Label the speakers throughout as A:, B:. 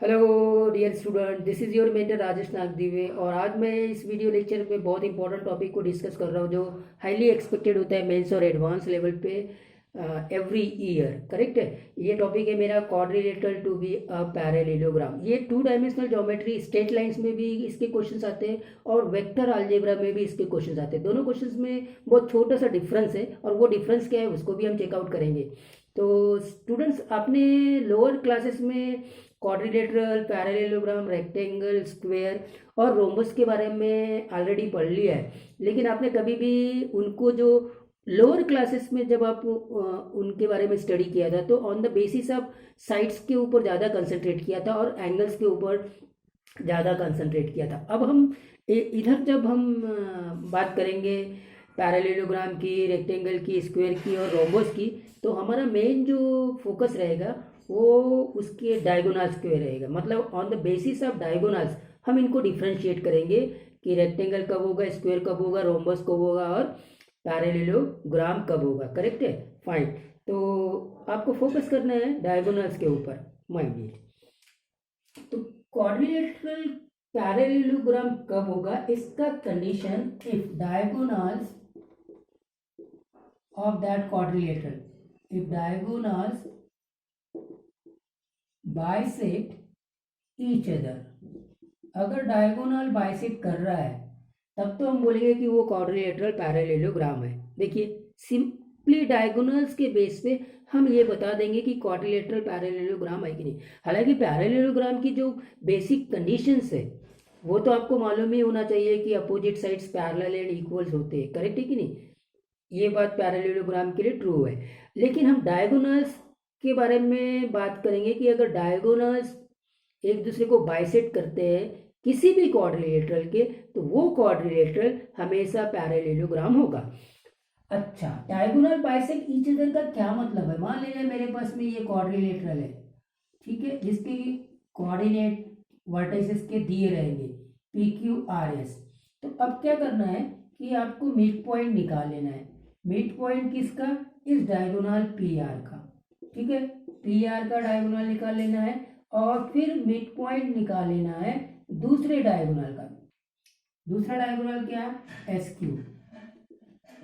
A: Hello dear student, this is your mentor Rajesh Nagdive. और आज मैं इस वीडियो लेक्चर में बहुत इंपॉर्टेंट टॉपिक को डिस्कस कर रहा हूँ जो हाईली एक्सपेक्टेड होता है मेंस और एडवांस लेवल पे एवरी ईयर। करेक्ट है। ये टॉपिक है मेरा quadrilateral to be a parallelogram. ये two dimensional geometry straight lines में भी इसके क्वेश्चंस आते हैं और वेक्टर अलजेब्रा में भी इसके क्वेश्चंस आते हैं। दोनों क्वेश्चंस में बहुत छोटा सा डिफरेंस है और वो डिफरेंस क्या है उसको भी हम चेकआउट करेंगे। तो स्टूडेंट्स, आपने लोअर क्लासेस में क्वाड्रिलेटरल, पैरेललोग्राम, रेक्टेंगल, स्क्वायर और रोम्बस के बारे में ऑलरेडी पढ़ लिया है, लेकिन आपने कभी भी उनको जो लोअर क्लासेस में जब आप उनके बारे में स्टडी किया था तो on the basis of sides के ऊपर ज़्यादा कंसंट्रेट किया था और एंगल्स के ऊपर ज़्यादा कंसंट्रेट किया था। अब हम इधर जब हम बात करेंगे पैरेललोग्राम की, रेक्टेंगल की, स्क्वायर की और रोम्बस की, तो हमारा मेन जो फोकस रहेगा वो उसके डायगोनल्स पे रहेगा। मतलब on the basis of diagonals हम इनको डिफ्रेंशिएट करेंगे कि रेक्टेंगल कब होगा, स्क्वायर कब होगा, रोम्बस कब होगा और पैरेललोग्राम कब होगा। करेक्ट है, फाइन। तो आपको फोकस करना है डायगोनल्स के ऊपर, माइंड। तो क्वाड्रिलेटरल पैरेललोग्राम कब होगा, इसका condition if diagonals of that quadrilateral, if diagonals bisect each other, अगर डायगोनल बाइसेक्ट कर रहा है तब तो हम बोलेंगे कि वो क्वाड्रिलेटरल पैरेललोग्राम है। देखिए, सिंपली डायगोनल्स के बेस पे हम ये बता देंगे कि क्वाड्रिलेटरल पैरेललोग्राम है कि नहीं। हालांकि पैरेललोग्राम की जो बेसिक कंडीशंस है वो तो आपको मालूम ही होना चाहिए कि opposite sides parallel and equals होते हैं। करेक्ट है कि नहीं? ये बात पैरेललोग्राम के लिए ट्रू है। लेकिन हम डायगोनल्स के बारे में बात करेंगे कि अगर डायगोनल्स एक दूसरे को बाइसेक्ट करते हैं किसी भी क्वाड्रिलेटरल के, तो वो क्वाड्रिलेटरल हमेशा पैरेललोग्राम होगा। अच्छा, डायगोनल बाइसेक्ट ईच अदर का क्या मतलब है? मान लीजिए मेरे पास में ये क्वाड्रिलेटरल है, ठीक है, जिसके कोऑर्डिनेट वर्टिसेस के दिए रहेंगे पी क्यू आर एस। तो अब क्या करना है कि आपको मिड पॉइंट निकाल लेना है। मिड पॉइंट किसका? इस डायगोनल पी आर का। ठीक है, पी आर का डायगोनल निकाल लेना है और फिर मिड पॉइंट निकाल लेना है दूसरे डायगोनल का। दूसरा डायगोनल क्या है? S Q.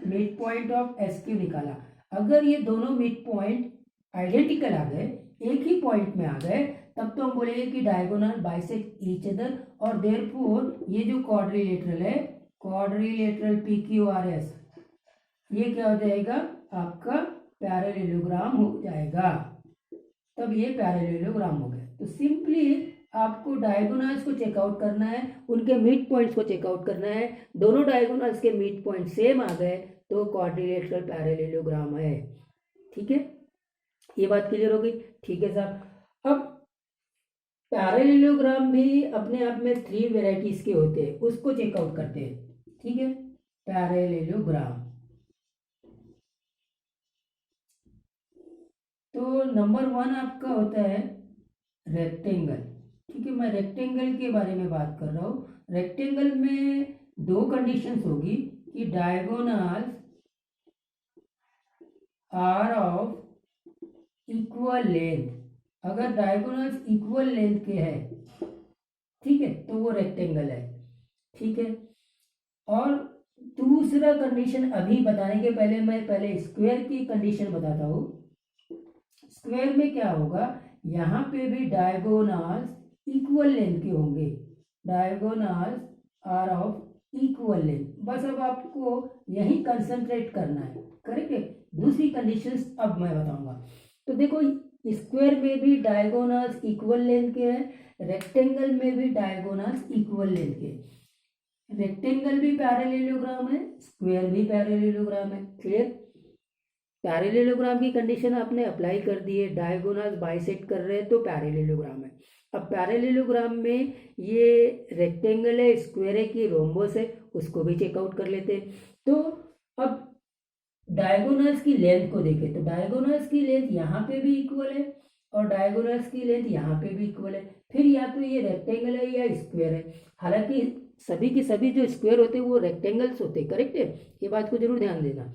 A: Mid point of S Q निकाला। अगर ये दोनों मिड पॉइंट आइडेंटिकल आ गए, एक ही पॉइंट में आ गए, तब तो हम बोलेंगे कि डायगोनल बाइसेक्ट ईच अदर और देयरफॉर ये जो क्वाड्रिलेटरल है, quadrilateral P Q R S, ये क्या हो जाएगा? आपका पैरेललोग्राम हो जाएगा। तब ये पैरेललोग्राम हो गया। तो सिंपली आपको डायगोनल्स को चेकआउट करना है, उनके मिड पॉइंट्स को चेकआउट करना है। दोनों डायगोनल्स के मिड पॉइंट सेम आ गए तो क्वाड्रिलेटरल पैरेललोग्राम है। ठीक है, ये बात क्लियर हो गई? ठीक है साहब। अब पैरेललोग्राम भी अपने आप में 3 वेराइटीज के होते हैं, उसको चेकआउट करते हैं। ठीक है, पैरेललोग्राम। तो नंबर 1 आपका होता है रेक्टेंगल। ठीक है, मैं रेक्टेंगल के बारे में बात कर रहा हूँ। रेक्टेंगल में 2 कंडीशंस होगी कि diagonals are of equal length. अगर डायगोनल्स इक्वल लेंथ के हैं, ठीक है, तो वो रेक्टेंगल है। ठीक है, और दूसरा कंडीशन अभी बताने के पहले मैं पहले स्क्वायर की कंडीशन बताता हूँ। स्क्वायर में क्या होगा? यहाँ पे भी डायगोनल्स इक्वल लेंथ के होंगे। Diagonals are of equal length. बस अब आपको यही कंसंट्रेट करना है। करेक्ट है? दूसरी कंडीशंस अब मैं बताऊंगा। तो देखो, स्क्वायर में भी डायगोनल्स इक्वल लेंथ के हैं, रेक्टेंगल में भी डायगोनल्स इक्वल लेंथ के। रेक्टेंगल भी पैरेललोग्राम है, स्क्वायर भी पैरेललोग्राम है। क्लियर? पैरेललोग्राम की कंडीशन आपने अप्लाई कर दी है, डायगोनल्स बाइसेक्ट कर रहे हैं तो पैरेललोग्राम है। अब पैरेललोग्राम में ये रेक्टेंगल है, स्क्वायर है कि रोम्बस है, उसको भी चेकआउट कर लेते हैं। तो अब डायगोनल्स की लेंथ को देखें तो डायगोनल्स की लेंथ यहाँ पे भी इक्वल है और डायगोनल्स की लेंथ यहाँ पे भी इक्वल है। फिर या तो ये रेक्टेंगल है या स्क्वायर है। हालांकि सभी के सभी जो स्क्वायर होते हैं वो रेक्टेंगल्स होते हैं। करेक्ट है? ये बात को जरूर ध्यान देना।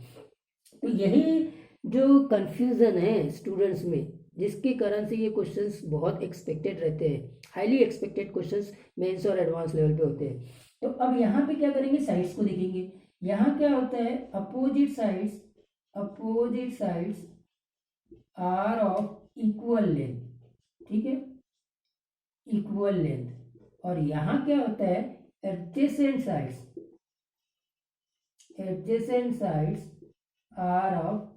A: तो यही जो कंफ्यूजन है स्टूडेंट्स में, जिसके कारण से ये क्वेश्चंस बहुत एक्सपेक्टेड रहते हैं, हाईली एक्सपेक्टेड क्वेश्चंस मेंस और एडवांस लेवल पे होते हैं। तो अब यहाँ पे क्या करेंगे, साइड्स को देखेंगे। यहाँ क्या होता है, opposite sides are of equal length, ठीक है, इक्वल लेंथ। और यहाँ क्या होता है, adjacent sides are of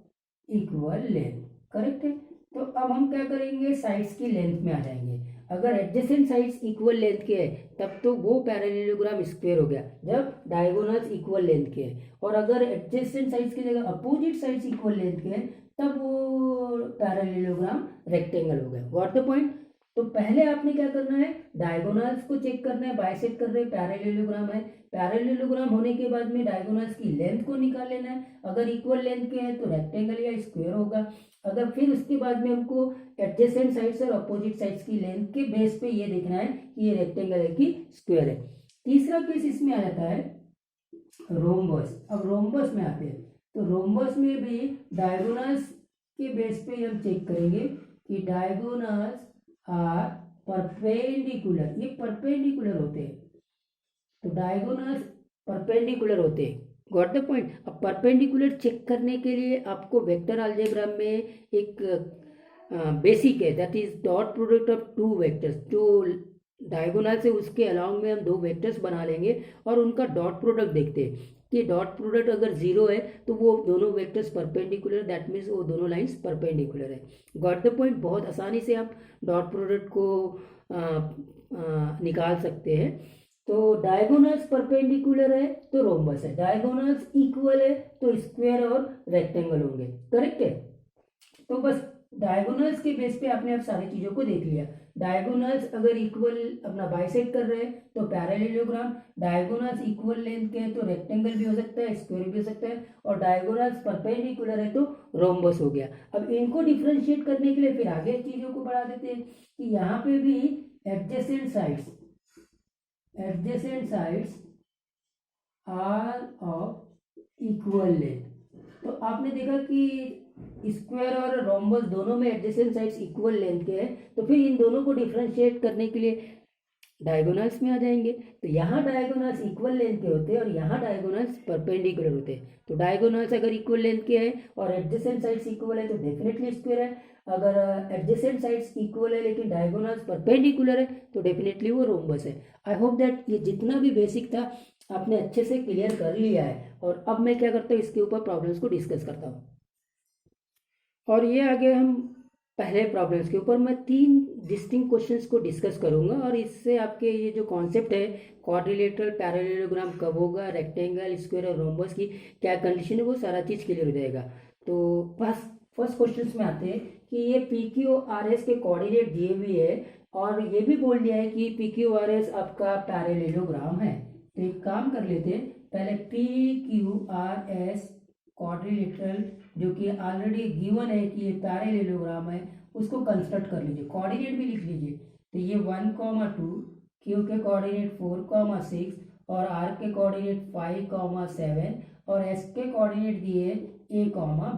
A: equal length, correct है। तो अब हम क्या करेंगे, साइड्स की लेंथ में आ जाएंगे। अगर एडजेसेंट साइड्स इक्वल लेंथ के है तब तो वो पैरेललोग्राम स्क्वायर हो गया, जब डायगोनल्स इक्वल लेंथ के है। और अगर एडजेसेंट साइड्स की जगह अपोजिट साइड्स इक्वल लेंथ के है तब वो पैरेललोग्राम रेक्टेंगल हो गया। Got the point. तो पहले आपने क्या करना है, डायगोनल्स को चेक करना है, बाइसेक्ट कर रहे हैं, पैरेललोग्राम है। पैरेललोग्राम होने के बाद में डायगोनल्स की लेंथ को निकाल लेना है। अगर इक्वल लेंथ के हैं तो रेक्टेंगल या स्क्वायर होगा। अगर फिर उसके बाद में हमको एडजेसेंट साइड्स और अपोजिट साइड्स की लेंथ के बेस पे ये देखना है कि ये रेक्टेंगल है कि स्क्वायर है। तीसरा केस इसमें आ जाता है रोम्बस। अब रोम्बस में आते हैं, तो रोम्बस में भी डायगोनल्स के बेस पे हम चेक करेंगे कि डायगोनल्स आर परपेंडिकुलर, ये परपेंडिकुलर होते हैं। तो डायगोनल्स परपेंडिकुलर होते हैं। Got the point. अब परपेंडिकुलर चेक करने के लिए आपको वेक्टर अलजेब्रा में एक बेसिक है, that is dot product of two vectors. जो डायगोनल से उसके अलाउंग में हम दो वेक्टर्स बना लेंगे और उनका डॉट प्रोडक्ट देखते हैं कि डॉट प्रोडक्ट अगर जीरो है तो वो दोनों वेक्टर्स परपेंडिकुलर, दैट मीन्स वो दोनों लाइंस परपेंडिकुलर है। Got the point. बहुत आसानी से आप डॉट प्रोडक्ट को निकाल सकते हैं। तो डायगोनल्स परपेंडिकुलर है तो रोम्बस है, डायगोनल्स इक्वल है तो स्क्वायर और रेक्टेंगल होंगे, करेक्ट है। तो बस डायगोनल्स के बेस पे आपने अब सारी चीजों को देख लिया। डायगोनल्स अगर इक्वल अपना बाइसेक्ट कर रहे हैं तो पैरेललोग्राम, डायगोनल्स इक्वल लेंथ के हैं तो रेक्टेंगल भी हो सकता है, स्क्वायर भी हो सकता है, और डायगोनल्स परपेंडिकुलर है तो रोम्बस हो गया। अब इनको डिफरेंशिएट करने के लिए फिर आगे चीजों को बढ़ा देते हैं कि यहाँ पे भी adjacent sides are of equal length. तो आपने देखा कि स्क्वायर और रोम्बस दोनों में एडजेसेंट साइड्स इक्वल लेंथ के हैं, तो फिर इन दोनों को डिफरेंशिएट करने के लिए डायगोनल्स में आ जाएंगे। तो यहाँ डायगोनल्स इक्वल लेंथ के होते हैं और यहाँ डायगोनल्स परपेंडिकुलर होते हैं। तो डायगोनल्स अगर इक्वल लेंथ के हैं और एडजेसेंट साइड्स इक्वल है तो डेफिनेटली स्क्वायर है। अगर एडजेसेंट साइड्स इक्वल है लेकिन डायगोनल्स परपेंडिकुलर है तो डेफिनेटली वो रोम्बस है। आई होप दैट ये जितना भी बेसिक था आपने अच्छे से क्लियर कर लिया है। और अब मैं क्या करता हूँ, इसके ऊपर प्रॉब्लम्स को डिस्कस करता हूँ। और ये आगे हम पहले प्रॉब्लम्स के ऊपर मैं 3 डिस्टिंक्ट क्वेश्चंस को डिस्कस करूंगा और इससे आपके ये जो कॉन्सेप्ट है क्वाड्रिलेटरल पैरेललोग्राम कब होगा, रेक्टेंगल, स्क्वायर और रोम्बस की क्या कंडीशन है, वो सारा चीज़ क्लियर हो जाएगा। तो फर्स्ट क्वेश्चंस में आते हैं कि ये PQRS के कोऑर्डिनेट दिए हुए है और ये भी बोल दिया है कि PQRS आपका पैरेललोग्राम है। तो एक काम कर लेते हैं, पहले PQRS क्वाड्रिलेटरल जो कि ऑलरेडी गिवन है कि ये पैरेललोग्राम है उसको कंस्ट्रक्ट कर लीजिए, कोऑर्डिनेट भी लिख लीजिए। तो ये 1,2, Q के कोऑर्डिनेट 4,6 और R के कोऑर्डिनेट 5,7 और S के कोऑर्डिनेट दिए A,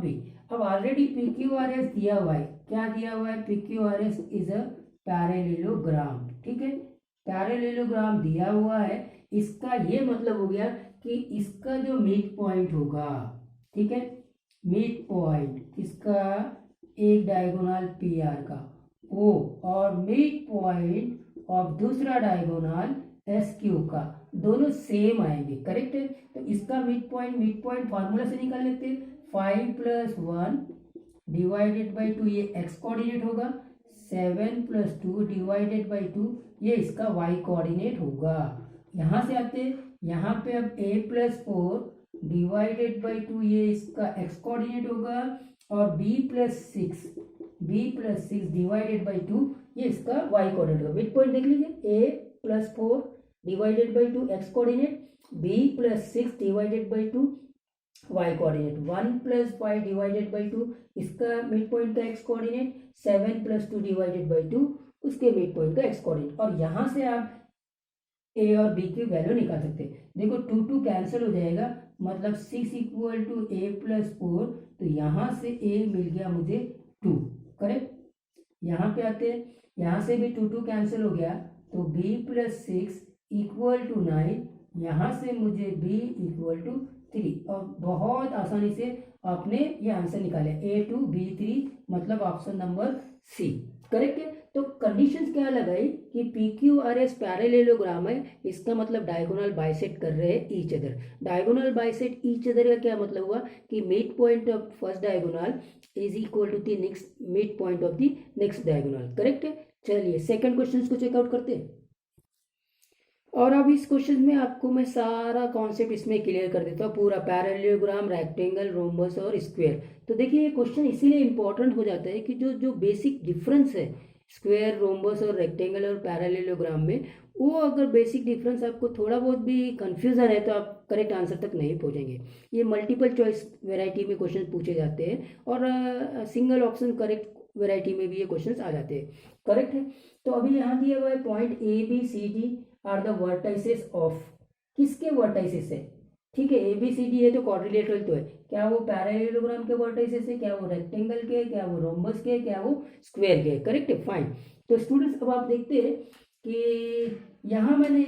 A: B। अब ऑलरेडी PQRS दिया हुआ है, क्या दिया हुआ है, PQRS इज अ पैरेललोग्राम, ठीक है, पैरेललोग्राम दिया हुआ है। इसका ये मतलब हो गया कि इसका जो मिड पॉइंट होगा, ठीक है, मिड पॉइंट इसका एक डायगोनल PR का O और मिड पॉइंट ऑफ दूसरा डायगोनल SQ का, दोनों सेम आएंगे, करेक्ट है। तो इसका मिड पॉइंट फार्मूला से निकाल लेते हैं, 5 + 1 डिवाइडेड बाई 2, ये x कोऑर्डिनेट होगा, 7 + 2 डिवाइडेड बाई 2, ये इसका y कोऑर्डिनेट होगा। यहाँ से आते हैं, यहाँ पे अब a + 4 डिवाइडेड बाई 2, ये इसका x कोऑर्डिनेट होगा, और b + 6 डिवाइडेड बाई 2, ये इसका y कोऑर्डिनेट होगा। मिड पॉइंट देख लीजिए, a + 4 divided by 2 x coordinate, b + 6 divided by 2 y coordinate, 1 + 5 divided by 2 इसका मिड पॉइंट का x कोऑर्डिनेट, 7 + 2 डिवाइडेड बाई 2 उसके मिड पॉइंट का x कोऑर्डिनेट। और यहाँ से आप a और b की वैल्यू निकाल सकते हैं। देखो 2 कैंसिल हो जाएगा, मतलब 6 = a + 4, तो यहाँ से a मिल गया मुझे 2, करेक्ट। यहाँ पे आते हैं, यहाँ से भी 2 2 कैंसिल हो गया, तो b प्लस 6 इक्वल टू 9, यहाँ से मुझे b इक्वल टू 3, और बहुत आसानी से आपने ये आंसर निकाला, A2B3, मतलब ऑप्शन नंबर सी करेक्ट है। तो कंडीशंस क्या लगाई कि PQRS पैरेललोग्राम है, इसका मतलब डायगोनल बाइसेक्ट कर रहे हैं each other. Diagonal bisect each other का क्या मतलब हुआ कि mid point of first diagonal is equal to the next mid point of the next diagonal, correct है। चलिए सेकंड क्वेश्चन को चेकआउट करते हैं, और अब इस क्वेश्चन में आपको मैं सारा कॉन्सेप्ट इसमें क्लियर कर देता हूँ, पूरा पैरेललोग्राम, रेक्टेंगल, रोम्बस और स्क्वायर। तो देखिए ये क्वेश्चन इसीलिए इंपॉर्टेंट हो जाता है कि जो जो बेसिक डिफरेंस है स्क्वायर, रोम्बस और रेक्टेंगल और पैरेललोग्राम में, वो अगर बेसिक डिफरेंस आपको थोड़ा बहुत भी कंफ्यूजन है तो आप करेक्ट आंसर तक नहीं पहुंचेंगे। ये मल्टीपल चॉइस वैरायटी में क्वेश्चन पूछे जाते हैं, और सिंगल ऑप्शन करेक्ट वैरायटी में भी ये क्वेश्चन आ जाते हैं, करेक्ट है। तो अभी यहाँ दिया हुआ है point ABCD are the vertices of, किसके वर्टाइसेस है, ठीक है, ABCD है तो क्वाड्रिलेटरल तो है, क्या वो पैरेललोग्राम के वर्टाइसेस है, क्या वो रेक्टेंगल के, क्या वो रोम्बस के, क्या वो स्क्वायर के, करेक्ट है, फाइन। तो स्टूडेंट्स अब आप देखते हैं कि यहाँ मैंने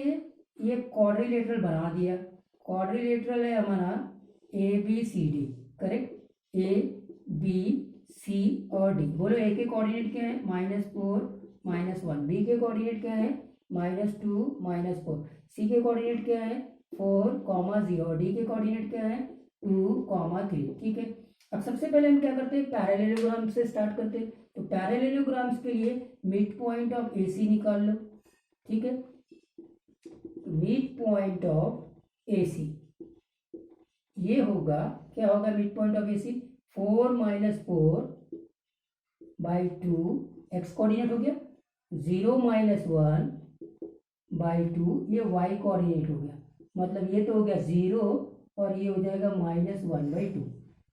A: ये क्वाड्रिलेटरल बना दिया, क्वाड्रिलेटरल है हमारा ABCD, करेक्ट, ABC और D, बोलो A के कोऑर्डिनेट क्या है, -4 -1, B के कोऑर्डिनेट क्या है, -2 -4, C के कोऑर्डिनेट क्या है 4, 0, D के कोऑर्डिनेट क्या है 2, 3, ठीक है। अब सबसे पहले हम क्या करते हैं, पैरेललोग्राम से स्टार्ट करते हैं। तो पैरेललोग्राम्स के लिए मिड पॉइंट ऑफ AC निकाल लो, ठीक है। मिड पॉइंट ऑफ AC ये होगा, क्या होगा mid point of AC, 4 - 4/2, x coordinate हो गया, 0 - 1/2, ये y कोऑर्डिनेट हो गया, मतलब ये तो हो गया 0 और ये हो जाएगा -1/2।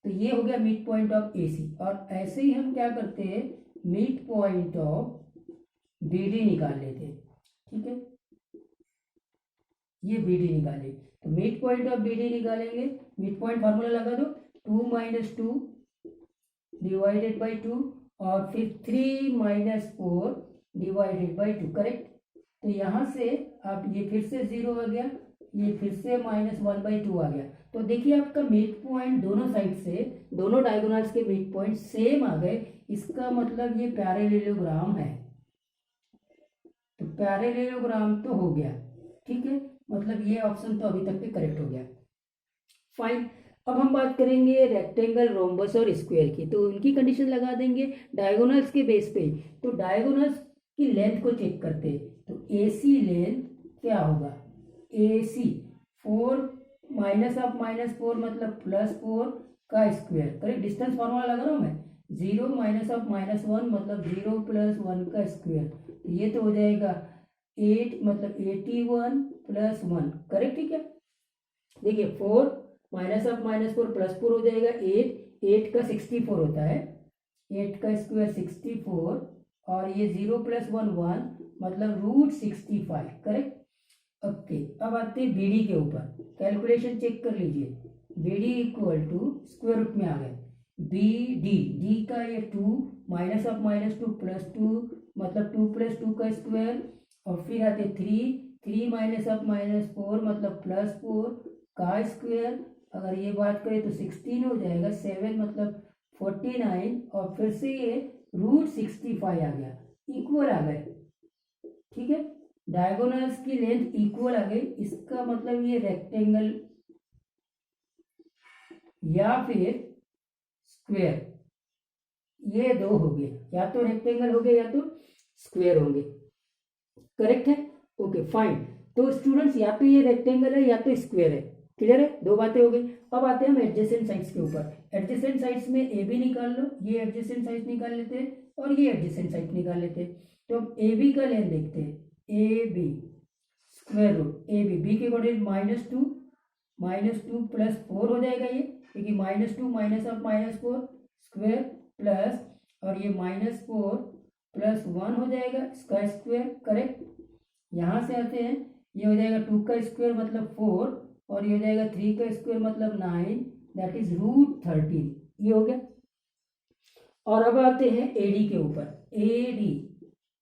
A: तो ये हो गया मिड पॉइंट ऑफ AC। और ऐसे ही हम क्या करते हैं, मिड पॉइंट ऑफ BD निकाल लेते हैं, ठीक है, ये BD निकाले। तो मिड पॉइंट ऑफ BD निकालेंगे, मिड पॉइंट फार्मूला लगा दो, 2 - 2 डिवाइडेड बाई 2, और फिर 3 - 4 डिवाइडेड बाई 2, करेक्ट। तो यहाँ से आप ये फिर से 0 आ गया, ये फिर से -1/2 आ गया। तो देखिए आपका मिड पॉइंट दोनों साइड से, दोनों डायगोनल्स के मिड पॉइंट सेम आ गए, इसका मतलब ये पैरेललोग्राम है। तो पैरेललोग्राम तो हो गया, ठीक है, मतलब ये ऑप्शन तो अभी तक भी करेक्ट हो गया, फाइन। अब हम बात करेंगे रेक्टेंगल, रोम्बस और स्क्वायर की, तो उनकी कंडीशन लगा देंगे डायगोनल्स के बेस पे। तो डायगोनल्स की लेंथ को चेक करते हैं, तो AC लेंथ क्या होगा, AC 4 -4 मतलब +4 का स्क्वायर, करेक्ट, डिस्टेंस फॉर्मूला लगा रहा हूँ मैं, 0 - -1 मतलब 0 + 1 का स्क्वायर, तो ये तो हो जाएगा 8 मतलब 81 + 1, करेक्ट, ठीक है। देखिए 4 -4 +4 हो जाएगा 8 का 64 होता है, 8 का स्क्वायर 64, और ये 0 + 1 1 मतलब √65, करेक्ट। ओके, अब आते हैं BD के ऊपर, कैलकुलेशन चेक कर लीजिए, BD equal to square root में आ गए, D का ये 2 -2 +2 मतलब 2 + 2 का स्क्वायर, और फिर आते 3 -4 मतलब +4 का स्क्वायर, अगर ये बात करें तो 16 हो जाएगा, 7 मतलब 49, और फिर से ये √65 आ गया, इक्वल आ गए, ठीक है। डायगोनल्स की लेंथ इक्वल आ गई, इसका मतलब ये रेक्टेंगल या फिर स्क्वायर, ये दो हो गए, या तो रेक्टेंगल हो गए या तो स्क्वायर होंगे, करेक्ट है, ओके फाइन। तो स्टूडेंट्स या तो ये रेक्टेंगल है या तो स्क्वायर है, क्लियर है, दो बातें हो गई। अब आते हैं हम एडजेसेंट साइड्स के ऊपर। एडजेसेंट साइड्स में AB निकाल लो, ये एडजेसेंट साइड निकाल लेते हैं और ये एडजेसेंट साइड निकाल लेते हैं। तो अब AB का लेंथ देखते हैं, AB square root AB, B के कोऑर्डिनेट -2 + 4 हो जाएगा ये, क्योंकि -2 -4 स्क्वायर प्लस, और ये -4 + 1 हो जाएगा इसका स्क्वायर, करेक्ट। यहाँ से आते हैं, ये हो जाएगा 2 का स्क्वायर मतलब 4, और ये हो जाएगा 3 का स्क्वायर मतलब 9, दैट इज √13, ये हो गया। और अब आते हैं एडी के ऊपर। एडी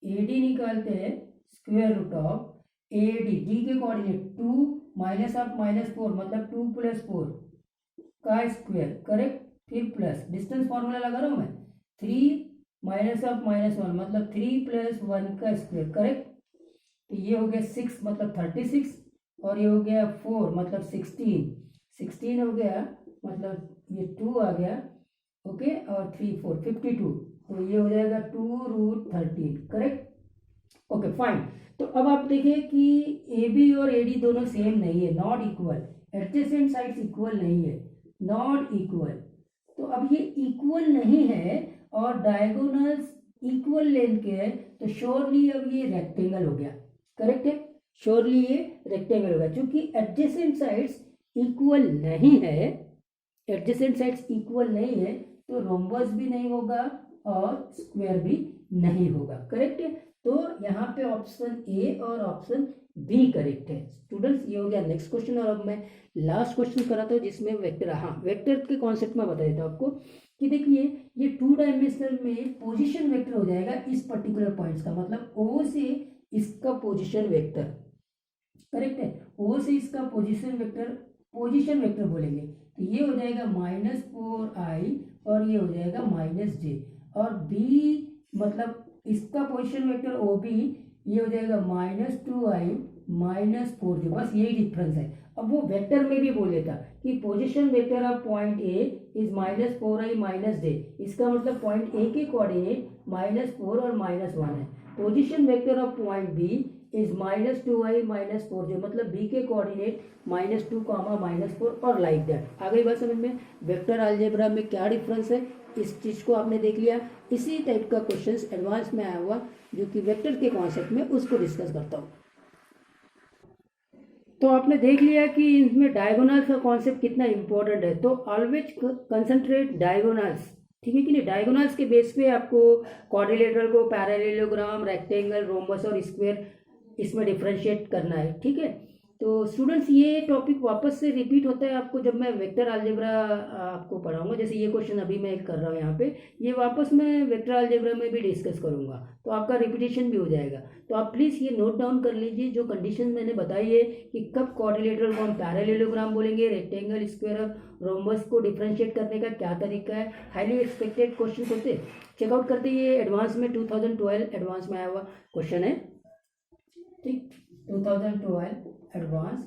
A: एडी निकालते हैं square root of AD, D के कोऑर्डिनेट 2 माइनस ऑफ -4 मतलब 2 + 4 का स्क्वायर, करेक्ट। फिर प्लस डिस्टेंस फॉर्मूला लगा रहा हूँ मैं, 3 माइनस ऑफ -1 मतलब 3 + 1 का स्क्वायर, करेक्ट। तो ये हो गया 6 मतलब 36 और ये हो गया 4 मतलब 16 हो गया मतलब ये 2 आ गया, ओके, और 3 4 52, तो ये हो जाएगा 2√13, करेक्ट। Okay fine. तो अब आप देखिए कि ए बी और ए डी दोनों सेम नहीं है, not equal, adjacent sides equal नहीं है, नॉट इक्वल। तो अब ये इक्वल नहीं है और डायगोनल्स इक्वल लेंथ के है, तो श्योरली अब ये रेक्टेंगल हो गया, करेक्ट है, श्योरली ये रेक्टेंगल होगा। क्योंकि एडजेसेंट साइड्स इक्वल नहीं है, एडजेसेंट साइड्स इक्वल नहीं है, तो रोम्बस भी नहीं होगा और स्क्वायर भी नहीं होगा, करेक्ट है। तो यहाँ पे ऑप्शन ए और ऑप्शन बी करेक्ट है स्टूडेंट्स। ये हो गया नेक्स्ट क्वेश्चन। और अब मैं लास्ट क्वेश्चन कराता हूँ जिसमें वेक्टर, हाँ वेक्टर के कॉन्सेप्ट में बता देता हूँ आपको कि देखिए ये 2 डायमेंशनल में पोजीशन वेक्टर हो जाएगा इस पर्टिकुलर पॉइंट्स का, मतलब ओ से इसका पोजीशन वेक्टर, करेक्ट है, ओ से इसका पोजीशन वेक्टर बोलेंगे, तो ये हो जाएगा -4i और ये हो जाएगा -j, और बी मतलब इसका पोजीशन वेक्टर ओ बी, ये हो जाएगा -2i -4j, बस यही डिफरेंस है। अब वो वेक्टर में भी बोले था कि position vector of point A is -4i -j, इसका मतलब पॉइंट ए के कोऑर्डिनेट -4 और -1 है। Position vector of point B is -2i -4j, मतलब बी के कोऑर्डिनेट -2, -4 और लाइक दैट। आ गई बात समझ में वेक्टर अलजेब्रा में क्या डिफरेंस है, इस चीज को आपने देख लिया। इसी टाइप का क्वेश्चंस एडवांस में आया हुआ जो कि वेक्टर के कॉन्सेप्ट में, उसको डिस्कस करता हूँ। तो आपने देख लिया कि इसमें डायगोनल्स का कॉन्सेप्ट कितना इंपॉर्टेंट है, तो ऑलवेज कंसंट्रेट डायगोनल्स, ठीक है कि नहीं। डायगोनल्स के बेस पे आपको क्वाड्रिलेटरल को पैरेललोग्राम, रेक्टेंगल, रोम्बस और स्क्वायर इसमें डिफरेंशिएट करना है, ठीक है। तो स्टूडेंट्स ये टॉपिक वापस से रिपीट होता है आपको जब मैं वेक्टर अलजेब्रा आपको पढ़ाऊंगा, जैसे ये क्वेश्चन अभी मैं कर रहा हूँ यहाँ पे, ये वापस मैं वेक्टर अलजेब्रा में भी डिस्कस करूंगा, तो आपका रिपीटेशन भी हो जाएगा। तो आप प्लीज़ ये नोट डाउन कर लीजिए जो कंडीशन मैंने बताई है कि कब क्वाड्रिलेटरल को हम पैरेललोग्राम बोलेंगे, रेक्टेंगल, स्क्वायर, रोम्बस को डिफरेंशिएट करने का क्या तरीका है। हाईली एक्सपेक्टेड क्वेश्चन होते, चेकआउट करते, ये एडवांस में 2012 एडवांस में आया हुआ क्वेश्चन है, ठीक, 2012 एडवांस।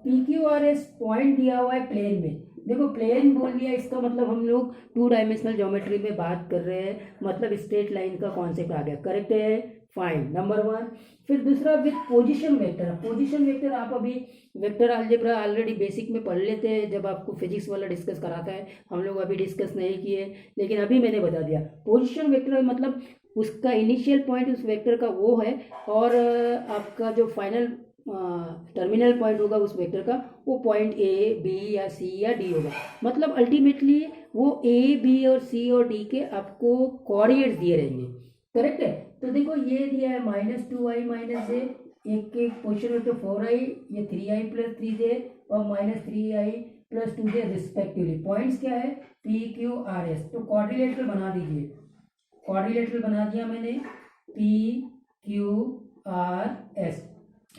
A: PQRS पॉइंट दिया हुआ है प्लेन में, देखो प्लेन बोल दिया, इसका मतलब हम लोग 2 डायमेंशनल ज्योमेट्री में बात कर रहे हैं, मतलब स्ट्रेट लाइन का कॉन्सेप्ट आ गया, करेक्ट है, फाइन, नंबर 1। फिर दूसरा with position vector, position vector आप अभी वेक्टर अलजेब्रा ऑलरेडी बेसिक में पढ़ लेते हैं जब आपको फिजिक्स वाला डिस्कस कराता है, हम लोग अभी डिस्कस नहीं किए, लेकिन अभी मैंने बता दिया। पोजीशन वेक्टर मतलब उसका इनिशियल पॉइंट उस वेक्टर का वो है, और आपका जो फाइनल टर्मिनल पॉइंट होगा उस वेक्टर का, वो पॉइंट ए बी या सी या डी होगा, मतलब अल्टीमेटली वो ए बी और सी और डी के आपको कोऑर्डिनेट्स दिए रहेंगे, करेक्ट है। तो देखो ये दिया है -2i -j, एक के पोजीशन वेक्टर 4i, ये 3i + 3j और -3i + 2j रिस्पेक्टिवली। पॉइंट्स क्या है, PQRS, तो क्वाड्रिलेटरल बना दीजिए, क्वाड्रिलेटरल बना दिया मैंने, PQRS।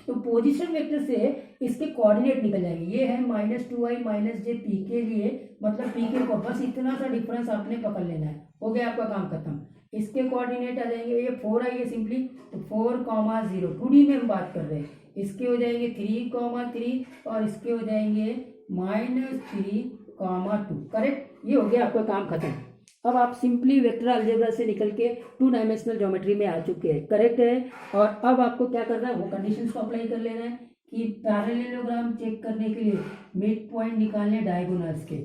A: तो पोजीशन वेक्टर से इसके कोऑर्डिनेट निकल जाएंगे, ये है -2i -j p के लिए, मतलब p के को बस इतना सा डिफरेंस आपने पकड़ लेना है, हो गया आपका काम खत्म। इसके कोऑर्डिनेट आ जाएंगे, ये 4i है सिंपली, तो 4,0, 2D में हम बात कर रहे हैं, इसके हो जाएंगे 3,3 और इसके हो जाएंगे -3,2, करेक्ट। ये हो गया आपका काम खत्म। अब आप सिंपली वेक्टर अलजेब्रा से निकल के 2 डायमेंशनल ज्योमेट्री में आ चुके हैं, करेक्ट है। और अब आपको क्या करना है, वो कंडीशंस को अप्लाई कर लेना है कि पैरेललोग्राम चेक करने के लिए मिड पॉइंट निकालने डायगोनल्स के।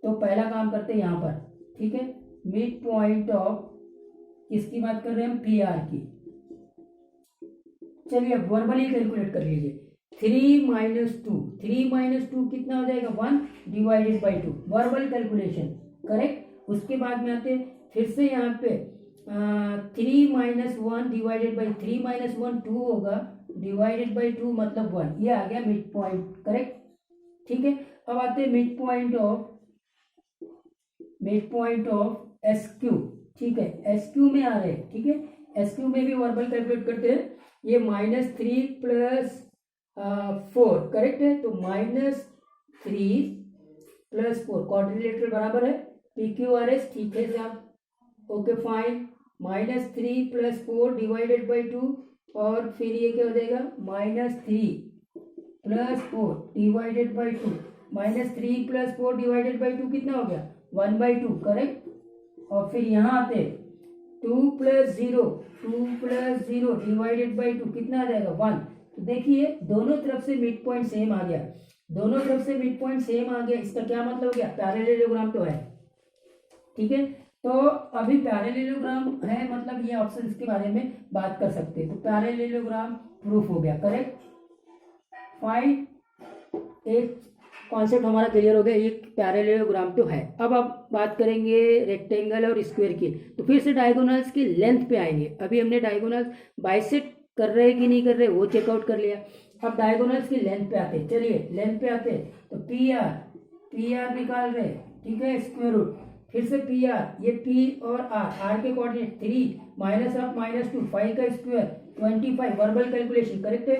A: तो पहला काम करते हैं यहाँ पर, ठीक है, मिड पॉइंट ऑफ, किसकी बात कर रहे हैं हम, PR की। चलिए वर्बली कैलकुलेट कर लीजिए, 3 - 2 कितना हो जाएगा, 1/2, वर्बल कैलकुलेशन, करेक्ट। उसके बाद में आते फिर से यहाँ पे 3 - 1 / 3 - 1 2 होगा, /2 मतलब 1, ये आ गया मिड पॉइंट, करेक्ट, ठीक है। अब आते हैं मिड पॉइंट ऑफ SQ, ठीक है, एस क्यू में आ रहे हैं, ठीक है, एस क्यू में भी वर्बल कैलकुलेट करते हैं। ये -3 + 4 करेक्ट है, तो -3 + 4 क्वाड्रिलेटरल बराबर है PQRS, ठीक है साहब, ओके फाइन। -3 + 4 डिवाइडेड बाई 2, और फिर ये क्या हो जाएगा, -3 + 4 डिवाइडेड बाई 2, -3 + 4 डिवाइडेड बाई 2 कितना हो गया, 1/2 करेक्ट। और फिर यहाँ आते 2 + 0 डिवाइडेड बाई 2 कितना आ जाएगा, 1। तो देखिए दोनों तरफ से मिड पॉइंट सेम आ गया, दोनों तरफ से मिड पॉइंट सेम आ गया, इसका क्या मतलब हो गया, पैरेललोग्राम तो है, ठीक है। तो अभी पैरेललोग्राम है, मतलब ये ऑप्शन के बारे में बात कर सकते हैं, तो पैरेललोग्राम प्रूफ हो गया, करेक्ट फाइन। एक कॉन्सेप्ट हमारा क्लियर हो गया, एक पैरेललोग्राम तो है। अब आप बात करेंगे रेक्टेंगल और स्क्वायर की, तो फिर से डायगोनल्स की लेंथ पे आएंगे। अभी हमने डायगोनल्स बाइसेक्ट कर रहे हैं कि नहीं कर रहे वो चेकआउट कर लिया, अब डायगोनल्स की लेंथ पे आते, चलिए लेंथ पे आते, तो पी आर निकाल रहे, ठीक है, स्क्वायर रूट, फिर से पी आर, ये पी और आर के कोऑर्डिनेट 3 -2 5 का स्क्वायर 25, वर्बल कैलकुलेशन करेक्ट है।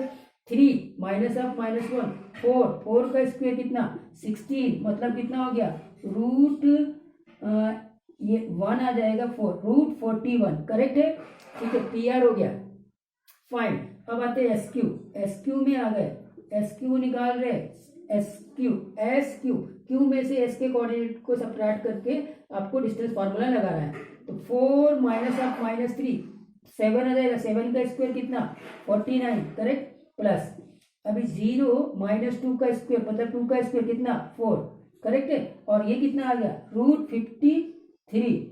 A: 3 -1 4 का स्क्वायर कितना, 16, मतलब कितना हो गया, रूट ये 1 आ जाएगा 4, रूट 41 करेक्ट है, ठीक है, पी आर हो गया फाइन। अब आते हैं एस क्यू में आ गए, एस क्यू निकाल रहे, एस क्यू क्यू में से एस के कोऑर्डिनेट को सब्ट्रैक्ट करके आपको डिस्टेंस फार्मूला लगाना है, तो 4 -3 7 आ जाएगा, 7 का स्क्वायर कितना, 49 करेक्ट, प्लस अभी 0 -2 का स्क्वायर, मतलब 2 का स्क्वायर कितना, 4 करेक्ट है, और ये कितना आ गया, रूट 53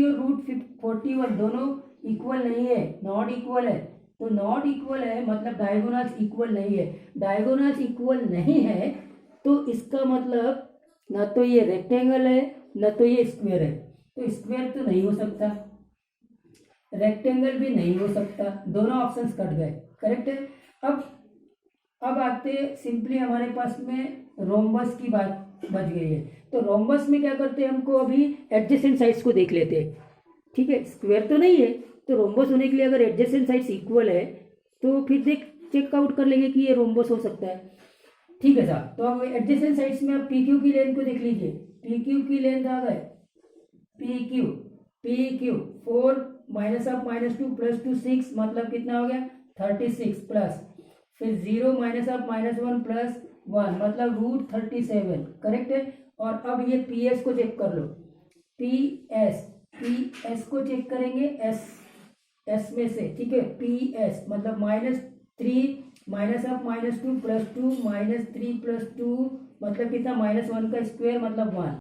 A: और रूट 41 दोनों इक्वल नहीं है, नॉट इक्वल है, तो नॉट इक्वल है मतलब डायगोनल्स इक्वल नहीं है, डायगोनल्स इक्वल नहीं है तो इसका मतलब ना तो ये रेक्टेंगल है ना तो ये स्क्वायर है, तो स्क्वायर तो नहीं हो सकता, रेक्टेंगल भी नहीं हो सकता, दोनों ऑप्शंस कट गए, करेक्ट है। अब आते सिंपली हमारे पास में रोम्बस की बात बच गई है, तो रोम्बस में क्या करते हैं, हमको अभी एडजेसेंट साइड्स को देख लेते हैं, ठीक है, स्क्वायर तो नहीं है, तो रोम्बस होने के लिए अगर एडजेसेंट साइड्स इक्वल है तो फिर चेक आउट कर लेंगे कि ये रोम्बस हो सकता है, ठीक है साहब। तो अब एडजेसेंट साइड्स में आप पी क्यू की लेंथ को देख लीजिए, पी क्यू की लेंथ आ गए, पी क्यू 4 -2 + 2 6, मतलब कितना हो गया 36, प्लस फिर 0 -1 + 1 मतलब रूट 37 करेक्ट है। और अब ये पी एस को चेक कर लो, पी एस को चेक करेंगे एस में से, ठीक है, पी एस मतलब -3 -2 + 2 -3 + 2 मतलब कितना, -1 का स्क्वायर मतलब 1,